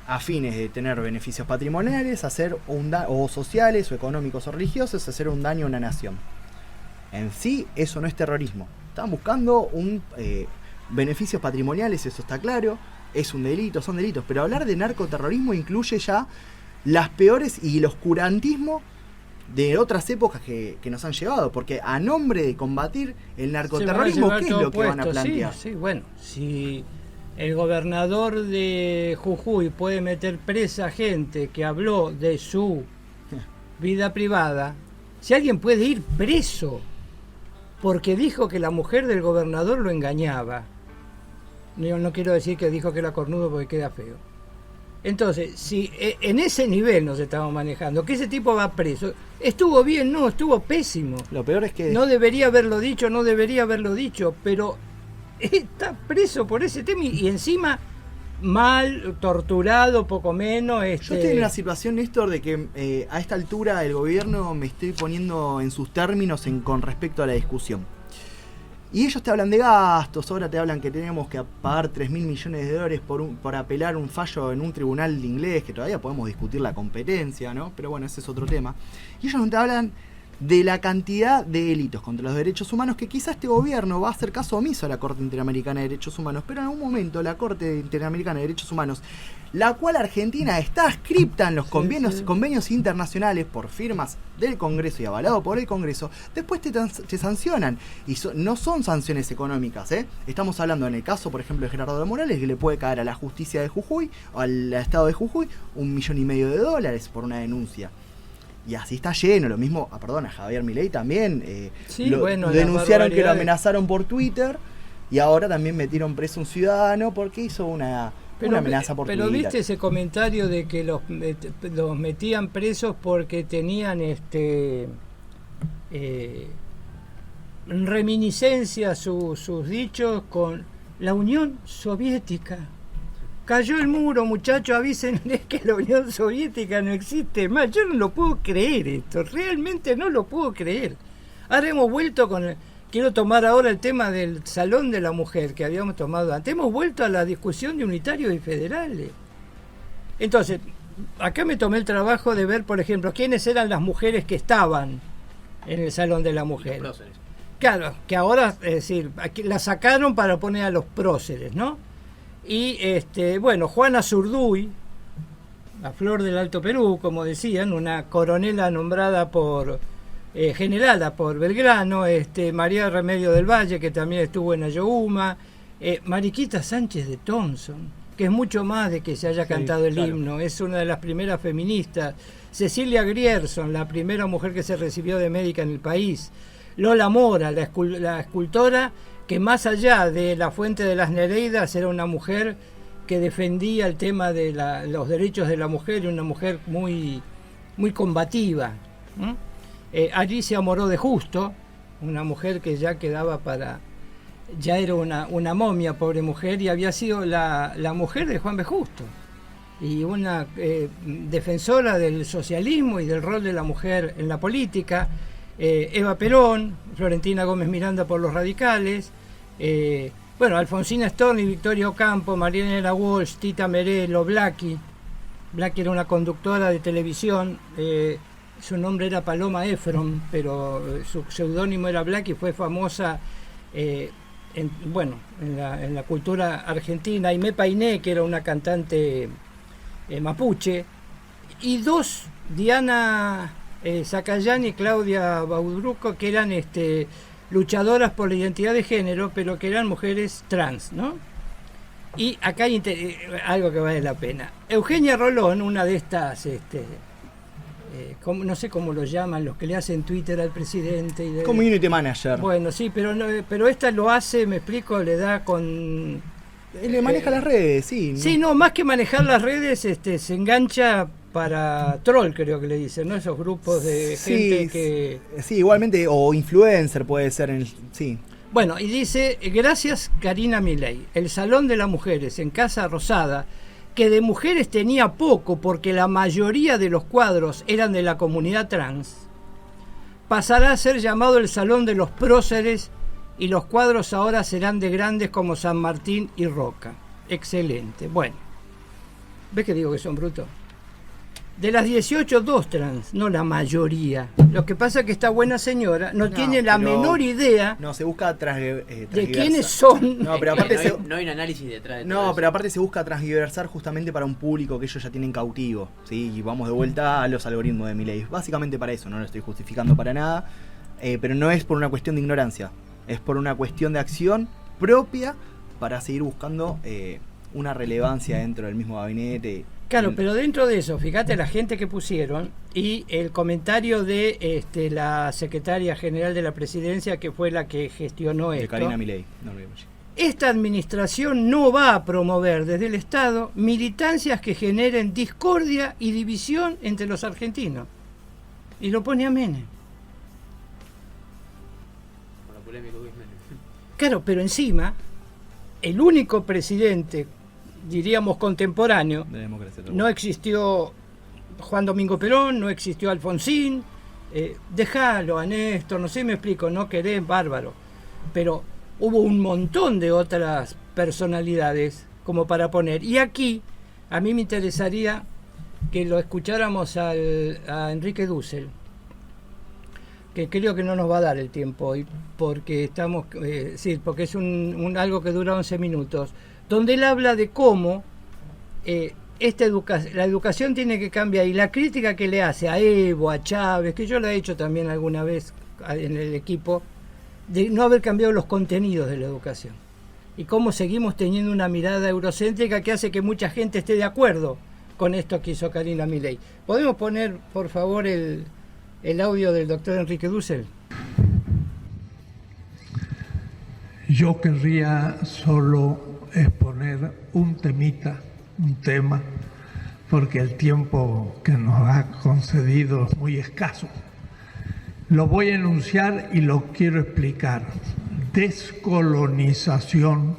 a fines de tener beneficios patrimoniales, hacer o sociales, o económicos o religiosos, hacer un daño a una nación. En sí, eso no es terrorismo. Están buscando beneficios patrimoniales, eso está claro, son delitos, pero hablar de narcoterrorismo incluye ya las peores y el oscurantismo de otras épocas que nos han llevado, porque a nombre de combatir el narcoterrorismo, ¿qué es lo que van a plantear? Sí, bueno, si el gobernador de Jujuy puede meter presa gente que habló de su vida privada, si alguien puede ir preso porque dijo que la mujer del gobernador lo engañaba, Yo no quiero decir que dijo que era cornudo porque queda feo. Entonces, si en ese nivel nos estamos manejando, que ese tipo va preso, ¿estuvo bien? No, estuvo pésimo. Lo peor es que... No debería haberlo dicho, pero está preso por ese tema y encima mal, torturado, poco menos. Yo estoy en una situación, Néstor, de que a esta altura el gobierno me estoy poniendo en sus términos con respecto a la discusión. Y ellos te hablan de gastos, ahora te hablan que tenemos que pagar 3.000 millones de dólares por apelar un fallo en un tribunal de inglés, que todavía podemos discutir la competencia, ¿no? Pero bueno, ese es otro tema. Y ellos no te hablan de la cantidad de delitos contra los derechos humanos que quizás este gobierno va a hacer caso omiso a la Corte Interamericana de Derechos Humanos, pero en algún momento la Corte Interamericana de Derechos Humanos, la cual Argentina está adscripta en los convenios internacionales por firmas del Congreso y avalado por el Congreso, después te sancionan. Y no son sanciones económicas, ¿eh? Estamos hablando en el caso, por ejemplo, de Gerardo de Morales, que le puede caer a la justicia de Jujuy, o al Estado de Jujuy, $1,5 millones por una denuncia. Y así está lleno, lo mismo, a Javier Milei también, denunciaron que lo amenazaron por Twitter y ahora también metieron preso un ciudadano porque hizo una amenaza por Twitter. Pero viste ese comentario de que los metían presos porque tenían reminiscencia sus dichos con la Unión Soviética. Cayó el muro, muchachos, avísenles que la Unión Soviética no existe más. Yo no lo puedo creer esto, realmente no lo puedo creer. Ahora hemos vuelto quiero tomar ahora el tema del Salón de la Mujer que habíamos tomado antes. Hemos vuelto a la discusión de unitarios y federales. Entonces, acá me tomé el trabajo de ver, por ejemplo, quiénes eran las mujeres que estaban en el Salón de la Mujer. Claro, que ahora, es decir, aquí la sacaron para poner a los próceres, ¿no? Y Juana Zurduy, la flor del Alto Perú, como decían, una coronela nombrada generala por Belgrano, María Remedio del Valle, que también estuvo en Ayohuma, Mariquita Sánchez de Thompson, que es mucho más de que se haya cantado el himno, es una de las primeras feministas, Cecilia Grierson, la primera mujer que se recibió de médica en el país, Lola Mora, la escultora, que más allá de la Fuente de las Nereidas era una mujer que defendía el tema de los derechos de la mujer, y una mujer muy, muy combativa. Alicia Moró de Justo, una mujer que ya quedaba ya era una momia, pobre mujer, y había sido la mujer de Juan B. Justo, y una defensora del socialismo y del rol de la mujer en la política. Eva Perón, Florentina Gómez Miranda por los radicales, Alfonsina Storni, Victoria Ocampo, Marianela Walsh, Tita Merelo, Blackie era una conductora de televisión, su nombre era Paloma Efron, pero su seudónimo era Blackie, fue famosa en la cultura argentina. Aimé Painé, que era una cantante mapuche, y dos, Diana Zacayán y Claudia Baudruco, que eran luchadoras por la identidad de género, pero que eran mujeres trans, ¿no? Y acá hay algo que vale la pena. Eugenia Rolón, una de estas, no sé cómo lo llaman, los que le hacen Twitter al presidente. Community manager. Bueno, sí, pero esta lo hace, me explico, le da con... Le maneja las redes, sí. Sí, no, más que manejar las redes, se engancha para troll, creo que le dicen, ¿no? Esos grupos de gente que... Sí, igualmente, o influencer puede ser, sí. Bueno, y dice, gracias Karina Milei, el Salón de las Mujeres en Casa Rosada, que de mujeres tenía poco porque la mayoría de los cuadros eran de la comunidad trans, pasará a ser llamado el Salón de los Próceres y los cuadros ahora serán de grandes como San Martín y Roca. Excelente. Bueno, ¿ves que digo que son brutos? De las 18, 2 trans, no la mayoría. Lo que pasa es que esta buena señora no tiene la menor idea. No, se busca de quiénes son. No, pero aparte no hay un análisis detrás de todo No, eso. pero aparte se busca transgiversar justamente para un público que ellos ya tienen cautivo, ¿sí? Y vamos de vuelta a los algoritmos de Milei. Básicamente para eso, no lo estoy justificando para nada, pero no es por una cuestión de ignorancia, es por una cuestión de acción propia para seguir buscando una relevancia dentro del mismo gabinete. Claro, pero dentro de eso, fíjate la gente que pusieron y el comentario de la secretaria general de la presidencia, que fue la que gestionó esto. Karina Milei. esta administración no va a promover desde el Estado militancias que generen discordia y división entre los argentinos. Y lo pone a Menem. Con lo polémico que es Menem. Claro, pero encima, el único presidente, diríamos contemporáneo, no existió Juan Domingo Perón, no existió Alfonsín, déjalo a Néstor, no sé, me explico, no querés, bárbaro, pero hubo un montón de otras personalidades como para poner. Y aquí a mí me interesaría que lo escucháramos a Enrique Dussel, que creo que no nos va a dar el tiempo hoy, porque estamos, sí, porque es algo que dura 11 minutos, donde él habla de cómo la educación tiene que cambiar, y la crítica que le hace a Evo, a Chávez, que yo la he hecho también alguna vez en el equipo, de no haber cambiado los contenidos de la educación, y cómo seguimos teniendo una mirada eurocéntrica que hace que mucha gente esté de acuerdo con esto que hizo Karina Milei. ¿Podemos poner, por favor, el audio del doctor Enrique Dussel? Yo querría solo exponer un tema, porque el tiempo que nos ha concedido es muy escaso. Lo voy a enunciar y lo quiero explicar. Descolonización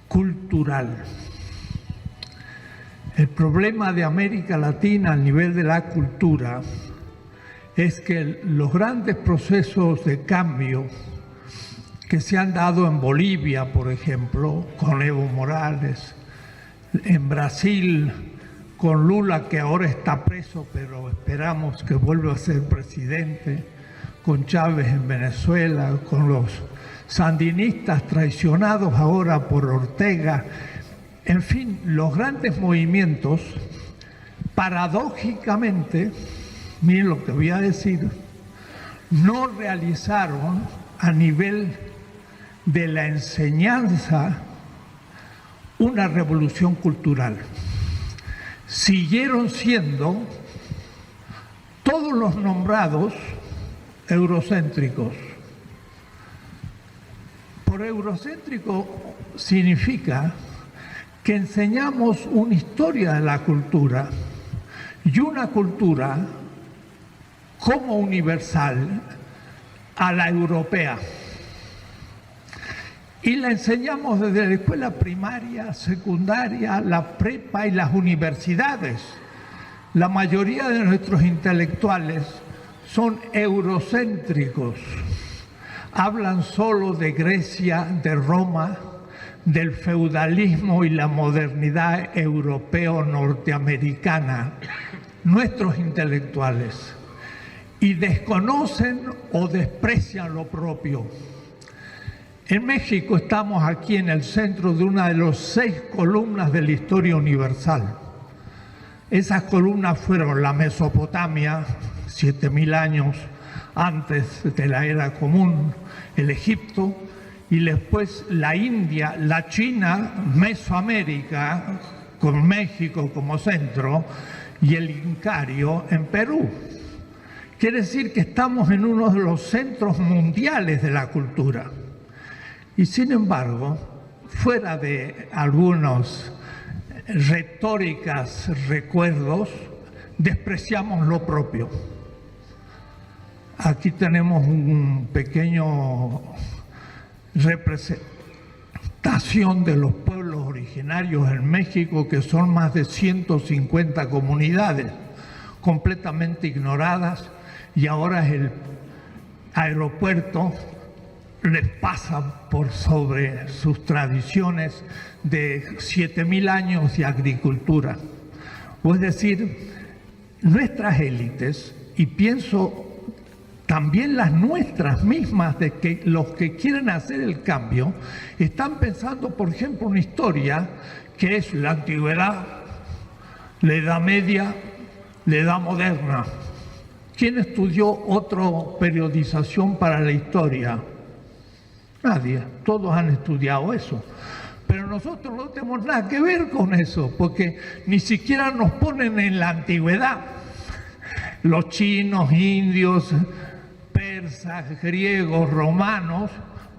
cultural. El problema de América Latina al nivel de la cultura es que los grandes procesos de cambio que se han dado en Bolivia, por ejemplo, con Evo Morales, en Brasil, con Lula, que ahora está preso, pero esperamos que vuelva a ser presidente, con Chávez en Venezuela, con los sandinistas traicionados ahora por Ortega. En fin, los grandes movimientos, paradójicamente, miren lo que voy a decir, no realizaron a nivel de la enseñanza una revolución cultural. Siguieron siendo todos los nombrados eurocéntricos. Por eurocéntrico significa que enseñamos una historia de la cultura y una cultura como universal a la europea. Y la enseñamos desde la escuela primaria, secundaria, la prepa y las universidades. La mayoría de nuestros intelectuales son eurocéntricos. Hablan solo de Grecia, de Roma, del feudalismo y la modernidad europeo-norteamericana, nuestros intelectuales, y desconocen o desprecian lo propio. En México estamos aquí en el centro de una de las 6 columnas de la historia universal. Esas columnas fueron la Mesopotamia, 7.000 años antes de la era común, el Egipto, y después la India, la China, Mesoamérica, con México como centro, y el Incario en Perú. Quiere decir que estamos en uno de los centros mundiales de la cultura. Y sin embargo, fuera de algunos retóricas recuerdos, despreciamos lo propio. Aquí tenemos un pequeño representación de los pueblos originarios en México, que son más de 150 comunidades completamente ignoradas, y ahora el aeropuerto les pasa por sobre sus tradiciones de 7.000 años de agricultura. O es decir, nuestras élites, y pienso también las nuestras mismas, de que los que quieren hacer el cambio, están pensando, por ejemplo, una historia que es la antigüedad, la Edad Media, la Edad Moderna. ¿Quién estudió otra periodización para la historia? Nadie, todos han estudiado eso. Pero nosotros no tenemos nada que ver con eso, porque ni siquiera nos ponen en la antigüedad. Los chinos, indios, persas, griegos, romanos,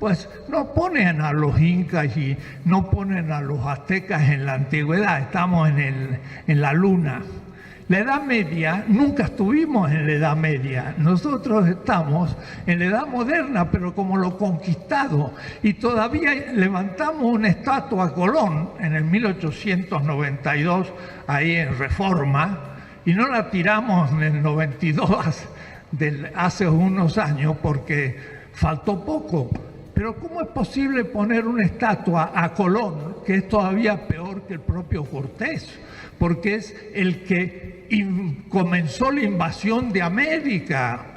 pues no ponen a los incas y no ponen a los aztecas en la antigüedad, estamos en la luna. La Edad Media, nunca estuvimos en la Edad Media, nosotros estamos en la Edad Moderna, pero como lo conquistado, y todavía levantamos una estatua a Colón en el 1892, ahí en Reforma, y no la tiramos en el 92, hace unos años, porque faltó poco. Pero ¿cómo es posible poner una estatua a Colón, que es todavía peor que el propio Cortés? Porque es el que comenzó la invasión de América.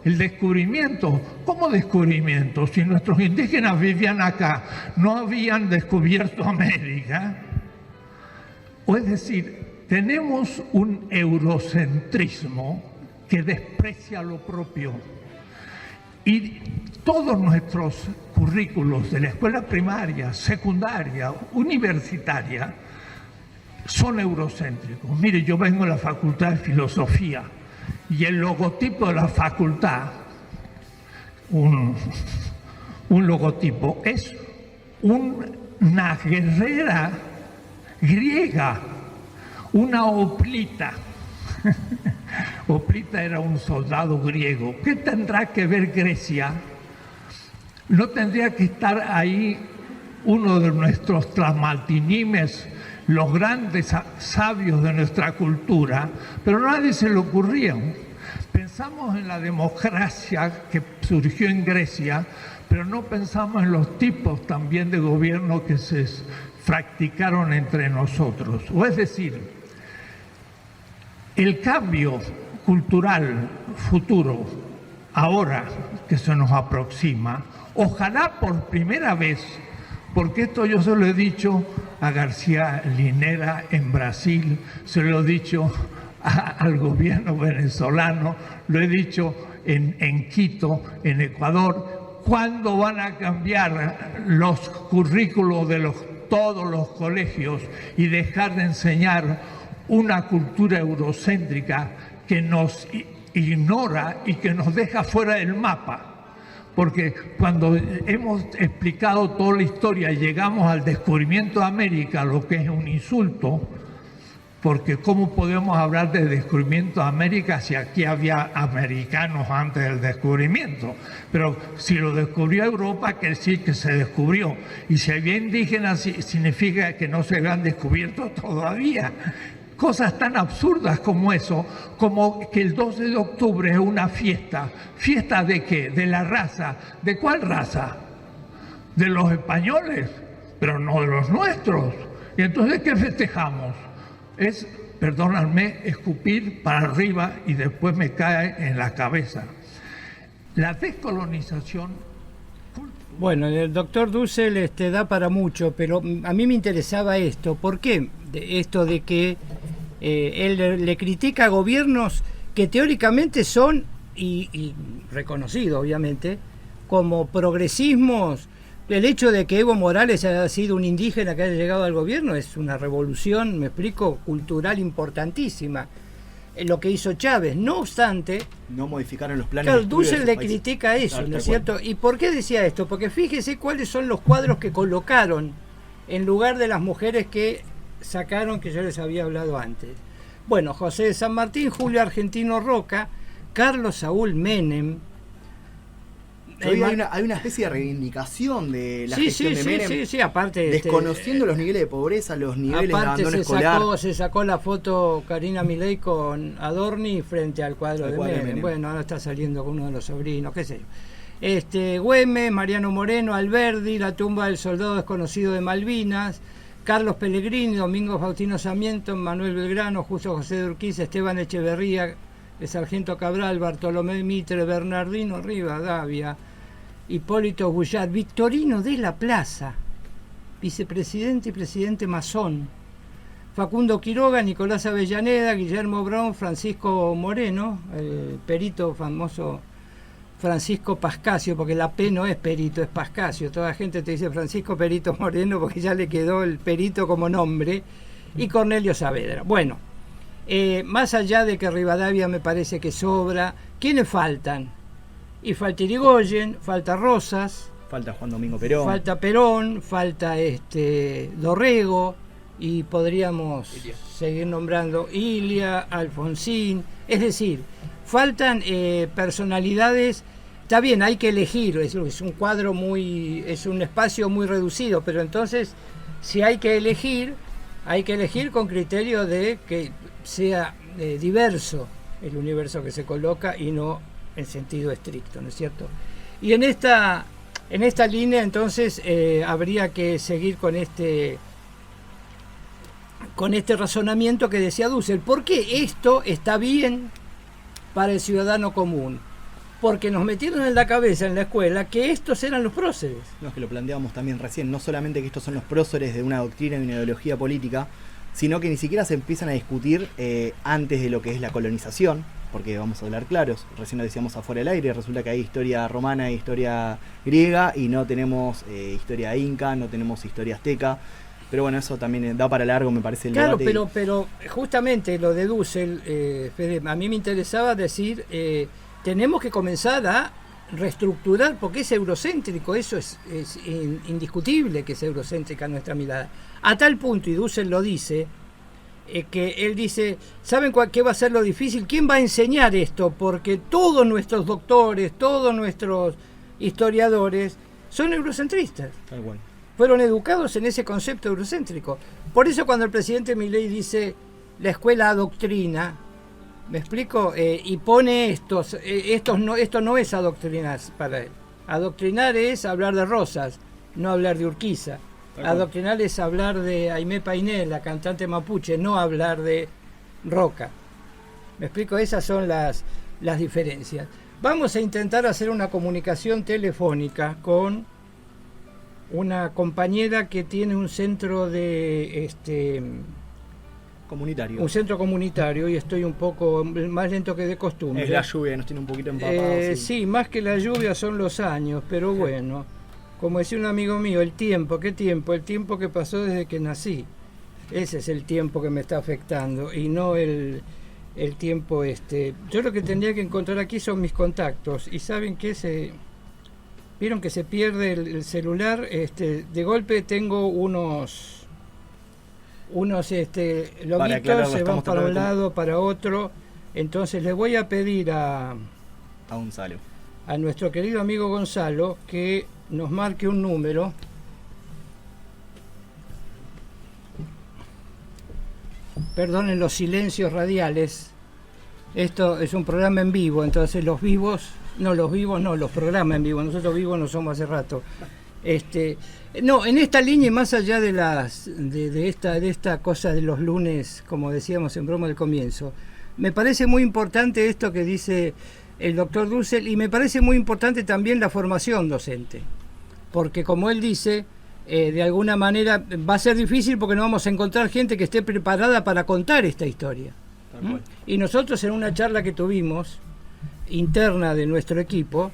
El descubrimiento. ¿Cómo descubrimiento? Si nuestros indígenas vivían acá, no habían descubierto América. O es decir, tenemos un eurocentrismo que desprecia lo propio. Y todos nuestros currículos de la escuela primaria, secundaria, universitaria, son eurocéntricos. Mire, yo vengo de la Facultad de Filosofía y el logotipo de la facultad, un logotipo, es una guerrera griega, una hoplita. Hoplita era un soldado griego. ¿Qué tendrá que ver Grecia? ¿No tendría que estar ahí uno de nuestros tlamaltinimes, los grandes sabios de nuestra cultura? Pero a nadie se le ocurría. Pensamos en la democracia que surgió en Grecia, pero no pensamos en los tipos también de gobierno que se practicaron entre nosotros. O es decir, el cambio cultural futuro, ahora que se nos aproxima, ojalá por primera vez, porque esto yo se lo he dicho a García Linera en Brasil, se lo he dicho al gobierno venezolano, lo he dicho en Quito, en Ecuador, ¿cuándo van a cambiar los currículos de todos los colegios y dejar de enseñar una cultura eurocéntrica que nos ignora y que nos deja fuera del mapa? Porque cuando hemos explicado toda la historia y llegamos al descubrimiento de América, lo que es un insulto, porque ¿cómo podemos hablar de descubrimiento de América si aquí había americanos antes del descubrimiento? Pero si lo descubrió Europa, quiere decir que se descubrió. Y si había indígenas, significa que no se habían descubierto todavía. Cosas tan absurdas como eso, como que el 12 de octubre es una fiesta. ¿Fiesta de qué? De la raza. ¿De cuál raza? De los españoles, pero no de los nuestros. ¿Y entonces qué festejamos? Es, perdónenme, escupir para arriba y después me cae en la cabeza. La descolonización... Bueno, el doctor Dussel da para mucho, pero a mí me interesaba esto. ¿Por qué? Esto de que él le critica a gobiernos que teóricamente son, y reconocido obviamente, como progresismos. El hecho de que Evo Morales haya sido un indígena que haya llegado al gobierno es una revolución, me explico, cultural importantísima. Lo que hizo Chávez, no obstante... No modificaron los planes. Claro, Dussel le critica eso, claro, ¿no es cierto? ¿Y por qué decía esto? Porque fíjese cuáles son los cuadros que colocaron en lugar de las mujeres que sacaron, que yo les había hablado antes. Bueno, José de San Martín, Julio Argentino Roca, Carlos Saúl Menem. Hay una especie de reivindicación de la gestión de Menem. Sí, aparte... Desconociendo los niveles de pobreza, los niveles de abandono escolar. Se sacó la foto Karina Milei con Adorni frente al cuadro de Menem. Bueno, ahora está saliendo con uno de los sobrinos, qué sé yo. Güemes, Mariano Moreno, Alberdi, la tumba del soldado desconocido de Malvinas, Carlos Pellegrini, Domingo Faustino Sarmiento, Manuel Belgrano, Justo José de Urquiza, Esteban Echeverría, el sargento Cabral, Bartolomé Mitre, Bernardino Rivadavia, Hipólito Bullard, Victorino de la Plaza, vicepresidente y presidente masón, Facundo Quiroga, Nicolás Avellaneda, Guillermo Brown, Francisco Moreno, el perito famoso Francisco Pascasio, porque la P no es perito, es Pascasio. Toda la gente te dice Francisco Perito Moreno porque ya le quedó el perito como nombre, y Cornelio Saavedra. Bueno, más allá de que Rivadavia me parece que sobra, ¿quiénes faltan? Y falta Irigoyen, falta Rosas, Falta Juan Domingo Perón. Falta Perón, falta Dorrego, y podríamos seguir nombrando Ilia, Alfonsín. Es decir, faltan personalidades. Está bien, hay que elegir, es un cuadro es un espacio muy reducido, pero entonces si hay que elegir con criterio de que sea diverso el universo que se coloca y no en sentido estricto, ¿no es cierto? Y en esta línea entonces habría que seguir con este razonamiento que decía Dussel. ¿Por qué esto está bien para el ciudadano común? Porque nos metieron en la cabeza en la escuela que estos eran los próceres. No, es que lo planteábamos también recién, no solamente que estos son los próceres de una doctrina y una ideología política, sino que ni siquiera se empiezan a discutir antes de lo que es la colonización, porque vamos a hablar claros, recién lo decíamos afuera del aire, resulta que hay historia romana e historia griega y no tenemos historia inca, no tenemos historia azteca, pero bueno, eso también da para largo, me parece, el debate. Claro, pero justamente lo de Dussel, Fede, a mí me interesaba decir... tenemos que comenzar a reestructurar, porque es eurocéntrico, eso es indiscutible que es eurocéntrica nuestra mirada. A tal punto, y Dussel lo dice, que él dice, ¿saben qué va a ser lo difícil? ¿Quién va a enseñar esto? Porque todos nuestros doctores, todos nuestros historiadores son eurocentristas. Tal cual. Fueron educados en ese concepto eurocéntrico. Por eso cuando el presidente Milei dice, la escuela adoctrina, ¿me explico? Y pone esto no es adoctrinar para él. Adoctrinar es hablar de Rosas, no hablar de Urquiza. Adoctrinar es hablar de Aimé Painé, la cantante mapuche, no hablar de Roca. ¿Me explico? Esas son las diferencias. Vamos a intentar hacer una comunicación telefónica con una compañera que tiene un centro de... comunitario. Un centro comunitario, y estoy un poco más lento que de costumbre. Es la lluvia, nos tiene un poquito empapados. Sí, más que la lluvia son los años, pero bueno, como decía un amigo mío, el tiempo, ¿qué tiempo? El tiempo que pasó desde que nací. Ese es el tiempo que me está afectando y no el tiempo Yo lo que tendría que encontrar aquí son mis contactos, y ¿saben qué? Vieron que se pierde el celular, de golpe tengo unos loguitos, se van para un lado, para otro. Entonces le voy a pedir a Gonzalo, a nuestro querido amigo Gonzalo, que nos marque un número. Perdonen los silencios radiales. Esto es un programa en vivo, entonces los programas en vivo, nosotros vivos no somos hace rato. No, en esta línea, más allá de esta cosa de los lunes, como decíamos en broma al comienzo, me parece muy importante esto que dice el doctor Dussel, y me parece muy importante también la formación docente, porque como él dice, de alguna manera va a ser difícil porque no vamos a encontrar gente que esté preparada para contar esta historia. Y nosotros, en una charla que tuvimos interna de nuestro equipo,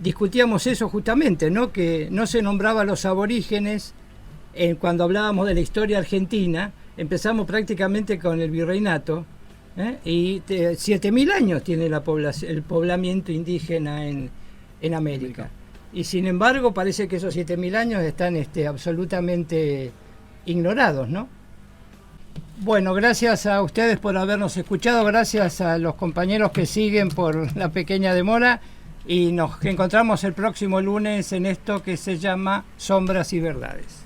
discutíamos eso justamente, ¿no? Que no se nombraba a los aborígenes cuando hablábamos de la historia argentina. Empezamos prácticamente con el virreinato, y 7.000 años tiene el poblamiento indígena en América. Y sin embargo parece que esos 7.000 años están absolutamente ignorados, ¿no? Bueno, gracias a ustedes por habernos escuchado, gracias a los compañeros que siguen por la pequeña demora, y nos encontramos el próximo lunes en esto que se llama Sombras y Verdades.